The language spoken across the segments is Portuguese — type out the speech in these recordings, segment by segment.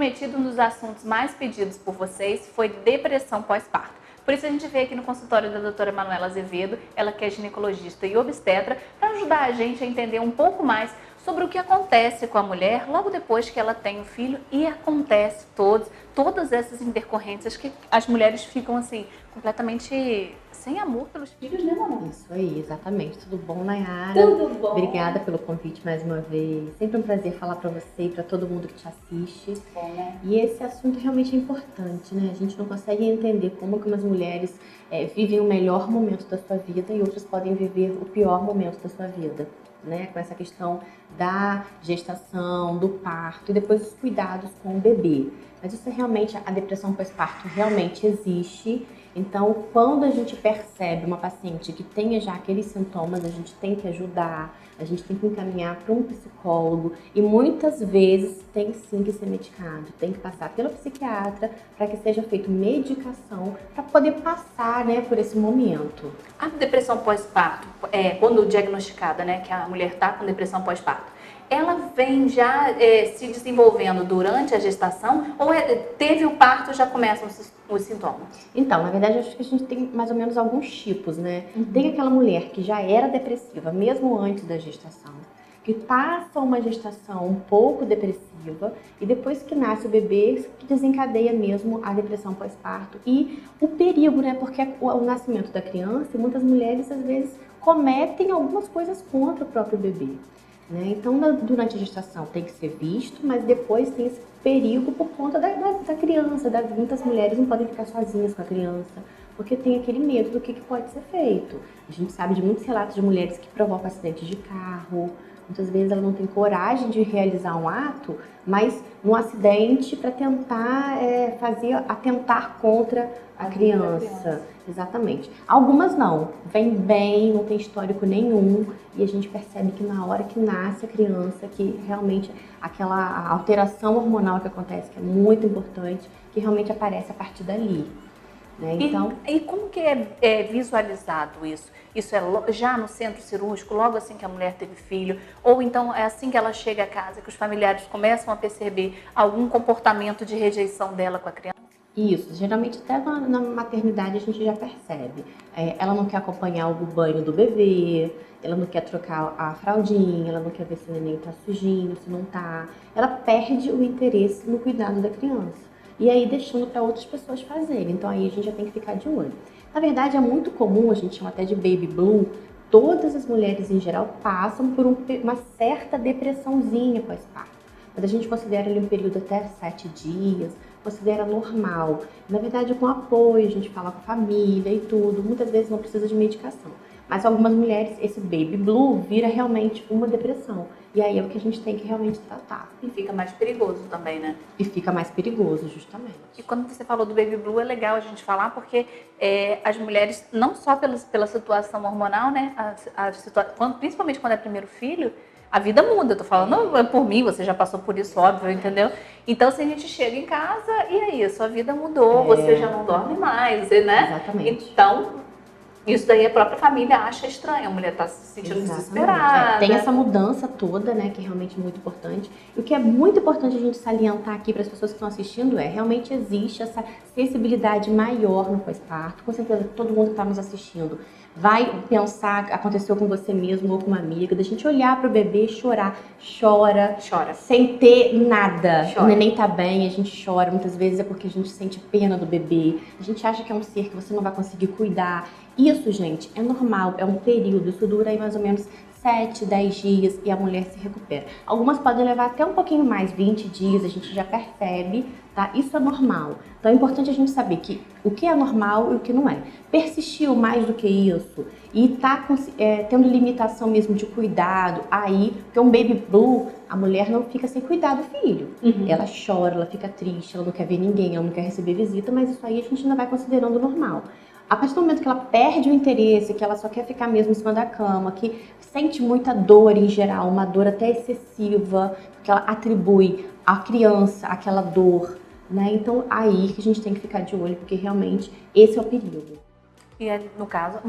prometido, um dos assuntos mais pedidos por vocês foi depressão pós-parto. Por isso a gente veio aqui no consultório da doutora Manuela Azevedo, ela que é ginecologista e obstetra, para ajudar a gente a entender um pouco mais sobre o que acontece com a mulher logo depois que ela tem o filho, e acontece todas essas intercorrências que as mulheres ficam assim, completamente sem amor pelos filhos, né, mamãe? Isso aí, exatamente. Tudo bom, Nayara? Tudo bom. Obrigada pelo convite mais uma vez. Sempre um prazer falar para você e para todo mundo que te assiste. Bom, né? E esse assunto realmente é importante, né? A gente não consegue entender como que umas mulheres vivem o melhor momento da sua vida e outras podem viver o pior momento da sua vida, né? Com essa questão da gestação, do parto e depois os cuidados com o bebê. Mas isso é realmente, a depressão pós-parto realmente existe. Então, quando a gente percebe uma paciente que tenha já aqueles sintomas, a gente tem que ajudar, a gente tem que encaminhar para um psicólogo e muitas vezes tem sim que ser medicado, tem que passar pelo psiquiatra para que seja feita medicação para poder passar, né, por esse momento. A depressão pós-parto, quando diagnosticada, né, que a mulher está com depressão pós-parto, ela vem já se desenvolvendo durante a gestação ou teve o parto e já começam os sintomas? Então, na verdade, eu acho que a gente tem mais ou menos alguns tipos, né? Tem aquela mulher que já era depressiva, mesmo antes da gestação, que passa uma gestação um pouco depressiva e depois que nasce o bebê, que desencadeia mesmo a depressão pós-parto e o perigo, né? Porque o nascimento da criança, e muitas mulheres às vezes cometem algumas coisas contra o próprio bebê, né? Então, durante a gestação tem que ser visto, mas depois tem esse perigo por conta da criança. Muitas mulheres não podem ficar sozinhas com a criança, porque tem aquele medo do que pode ser feito. A gente sabe de muitos relatos de mulheres que provocam acidentes de carro. Muitas vezes ela não tem coragem de realizar um ato, mas no acidente para tentar atentar contra a criança. Exatamente. Algumas não, vem bem, não tem histórico nenhum e a gente percebe que na hora que nasce a criança, que realmente aquela alteração hormonal que acontece, que é muito importante, que realmente aparece a partir dali. Né? Então, e como que é visualizado isso? Isso é já no centro cirúrgico, logo assim que a mulher teve filho? Ou então é assim que ela chega a casa, que os familiares começam a perceber algum comportamento de rejeição dela com a criança? Isso, geralmente até na maternidade a gente já percebe. Ela não quer acompanhar o banho do bebê, ela não quer trocar a fraldinha, ela não quer ver se o neném tá sujinho, se não tá. Ela perde o interesse no cuidado da criança. E aí deixando para outras pessoas fazerem. Então aí a gente já tem que ficar de olho. Na verdade é muito comum, a gente chama até de baby blue, todas as mulheres em geral passam por uma certa depressãozinha pós-parto. Mas a gente considera ali um período até 7 dias, considera normal. Na verdade, com apoio, a gente fala com a família e tudo, muitas vezes não precisa de medicação. Mas algumas mulheres, esse baby blue vira realmente uma depressão. E aí é o que a gente tem que realmente tratar. E fica mais perigoso também, né? E fica mais perigoso, justamente. E quando você falou do baby blue, é legal a gente falar, porque as mulheres, não só pela situação hormonal, né? Principalmente quando é primeiro filho, a vida muda. Eu tô falando por mim, você já passou por isso, óbvio, entendeu? Então, se a gente chega em casa, e aí? A sua vida mudou, você já não dorme mais, né? Exatamente. Então, isso daí a própria família acha estranho, a mulher tá se sentindo desesperada. Tem essa mudança toda, né, que é realmente muito importante. E o que é muito importante a gente salientar aqui para as pessoas que estão assistindo realmente existe essa sensibilidade maior no pós-parto. Com certeza todo mundo que está nos assistindo vai pensar que aconteceu com você mesmo ou com uma amiga, da gente olhar para o bebê e chorar. Chora, sem ter nada. Chora. O neném tá bem, a gente chora. Muitas vezes é porque a gente sente pena do bebê. A gente acha que é um ser que você não vai conseguir cuidar. Isso, gente, é normal, é um período. Isso dura aí mais ou menos 7, 10 dias e a mulher se recupera. Algumas podem levar até um pouquinho mais, 20 dias, a gente já percebe, tá? Isso é normal. Então é importante a gente saber que o que é normal e o que não é. Persistiu mais do que isso e tá tendo limitação mesmo de cuidado, aí, porque um baby blue, a mulher não fica sem cuidar do filho. Ela chora, ela fica triste, ela não quer ver ninguém, ela não quer receber visita, mas isso aí a gente ainda vai considerando normal. A partir do momento que ela perde o interesse, que ela só quer ficar mesmo em cima da cama, que sente muita dor em geral, uma dor até excessiva, que ela atribui à criança aquela dor, né? Então aí que a gente tem que ficar de olho, porque realmente esse é o perigo. E no caso,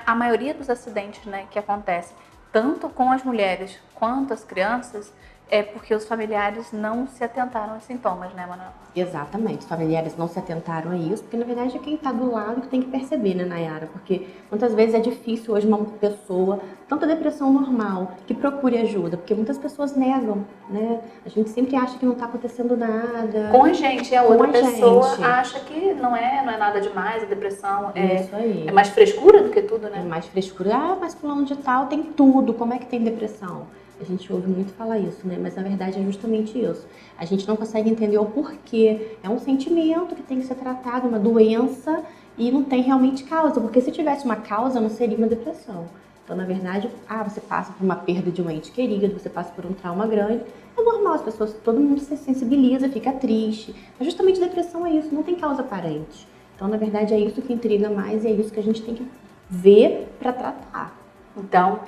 a maioria dos acidentes, né, que acontece tanto com as mulheres quanto as crianças, é porque os familiares não se atentaram aos sintomas, né, Manuela? Exatamente, os familiares não se atentaram a isso, porque na verdade é quem está do lado que tem que perceber, né, Nayara? Porque muitas vezes é difícil hoje uma pessoa, tanto a depressão normal, que procure ajuda, porque muitas pessoas negam, né? A gente sempre acha que não está acontecendo nada. Com a gente, a outra pessoa gente acha que não é nada demais, a depressão Isso aí. é mais frescura do que tudo, né? É mais frescura. Ah, mas fulano de tal tem tudo, como é que tem depressão? A gente ouve muito falar isso, né? Mas na verdade é justamente isso. A gente não consegue entender o porquê. É um sentimento que tem que ser tratado, uma doença, e não tem realmente causa. Porque se tivesse uma causa, não seria uma depressão. Então, na verdade, você passa por uma perda de um ente querido, você passa por um trauma grande. É normal, as pessoas, todo mundo se sensibiliza, fica triste. Mas justamente depressão é isso, não tem causa aparente. Então, na verdade, é isso que intriga mais e é isso que a gente tem que ver para tratar. Então,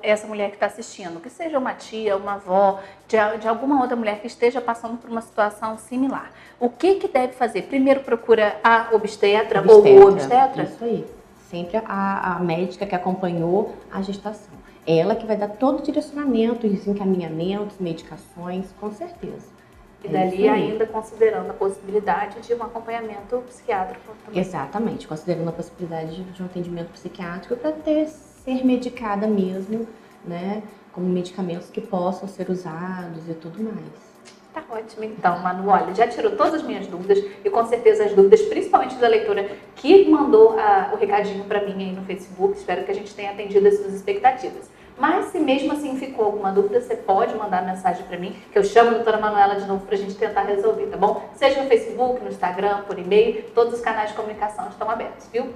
essa mulher que está assistindo, que seja uma tia, uma avó, de alguma outra mulher que esteja passando por uma situação similar, o que deve fazer? Primeiro procura a obstetra ou o obstetra? Isso aí. Sempre a médica que acompanhou a gestação. Ela que vai dar todo o direcionamento, os encaminhamentos, medicações, com certeza. E dali ainda considerando a possibilidade de um acompanhamento psiquiátrico também. Exatamente, considerando a possibilidade de um atendimento psiquiátrico para ser medicada mesmo, né, com medicamentos que possam ser usados e tudo mais. Tá ótimo, então, Manu. Olha, já tirou todas as minhas dúvidas e com certeza as dúvidas, principalmente da leitora que mandou o recadinho para mim aí no Facebook. Espero que a gente tenha atendido as suas expectativas. Mas se mesmo assim ficou alguma dúvida, você pode mandar mensagem para mim, que eu chamo a doutora Manuela de novo para a gente tentar resolver, tá bom? Seja no Facebook, no Instagram, por e-mail, todos os canais de comunicação estão abertos, viu?